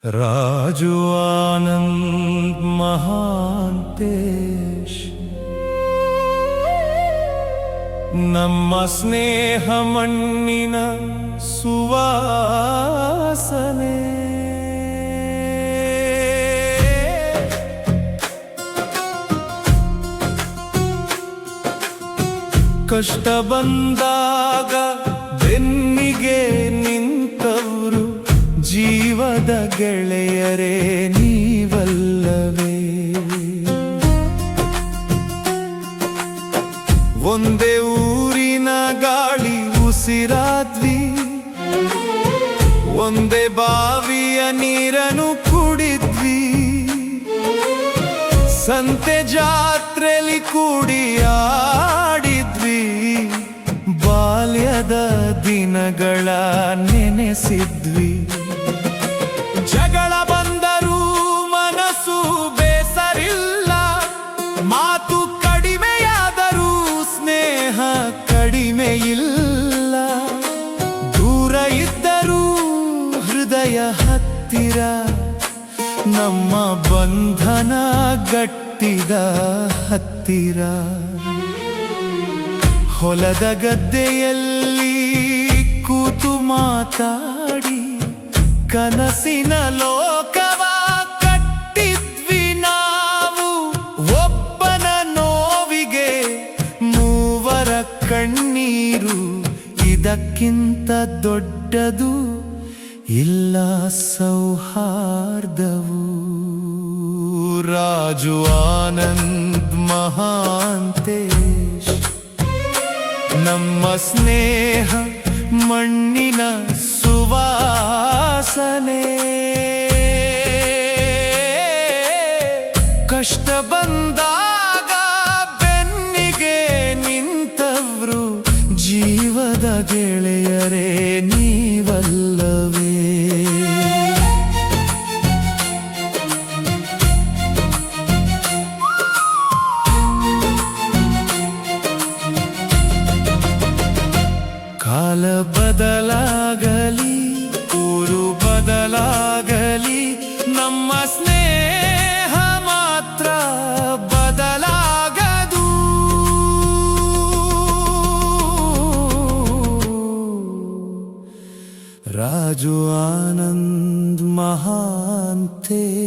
ರಾಜು ಆನಂದ್ ಮಹಾಂತೇಶ್ ನಮ್ಮ ಸ್ನೇಹ ಮಣ್ಣಿನ ಸುವಾಸನೆ ಕಷ್ಟ ಬಂದಾಗ ಬೆನ್ನಿಗೆ ನಿಂತವರು ಜೀವದ ಗೆಳೆಯರೇ ನೀವಲ್ಲವೇ. ಒಂದೇ ಊರಿನ ಗಾಳಿ ಉಸಿರಾದ್ವಿ, ಒಂದೇ ಬಾವಿಯ ನೀರನ್ನು ಕುಡಿದ್ವಿ, ಸಂತೆ ಜಾತ್ರೆಲಿ ಕೂಡಿ ಆಡಿದ್ವಿ, ಬಾಲ್ಯದ ದಿನಗಳ ನೆನೆಸಿದ್ವಿ. ಜಗಳ ಬಂದರೂ ಮನಸ್ಸು ಬೇಸರಿಲ್ಲ, ಮಾತು ಕಡಿಮೆಯಾದರೂ ಸ್ನೇಹ ಕಡಿಮೆ ಇಲ್ಲ. ದೂರ ಇದ್ದರೂ ಹೃದಯ ಹತ್ತಿರ, ನಮ್ಮ ಬಂಧನ ಗಟ್ಟಿದ ಹತ್ತಿರ. ಹೊಲದ ಗದ್ದೆಯಲ್ಲಿ ಕೂತು ಮಾತಾಡಿ ಕನಸಿನ ಲೋಕವ ಕಟ್ಟಿದ್ವಿ ನಾವು. ಒಬ್ಬನ ನೋವಿಗೆ ಮೂವರ ಕಣ್ಣೀರು, ಇದಕ್ಕಿಂತ ದೊಡ್ಡದು ಇಲ್ಲ ಸೌಹಾರ್ದವು. ರಾಜು ಆನಂದ್ ಮಹಾಂತೇಶ್ ನಮ್ಮ ಸ್ನೇಹ ಮಣ್ಣಿನ ಸುವಾಸನೆ. ಕಷ್ಟ ಬಂದಾಗ ಬೆನ್ನಿಗೆ ನಿಂತವ್ರು ಜೀವದ ಗೆಳೆಯರೇ ನೀವಲ್ಲವೇ. ಕಾಲ ಬದಲಾಗಲಿ, ಊರು ಬದಲಾಗಲಿ, ನಮ್ಮ ಸ್ನೇಹ ಮಾತ್ರ ಬದಲಾಗದು. ರಾಜು ಆನಂದ್ ಮಹಾಂತೇಶ್.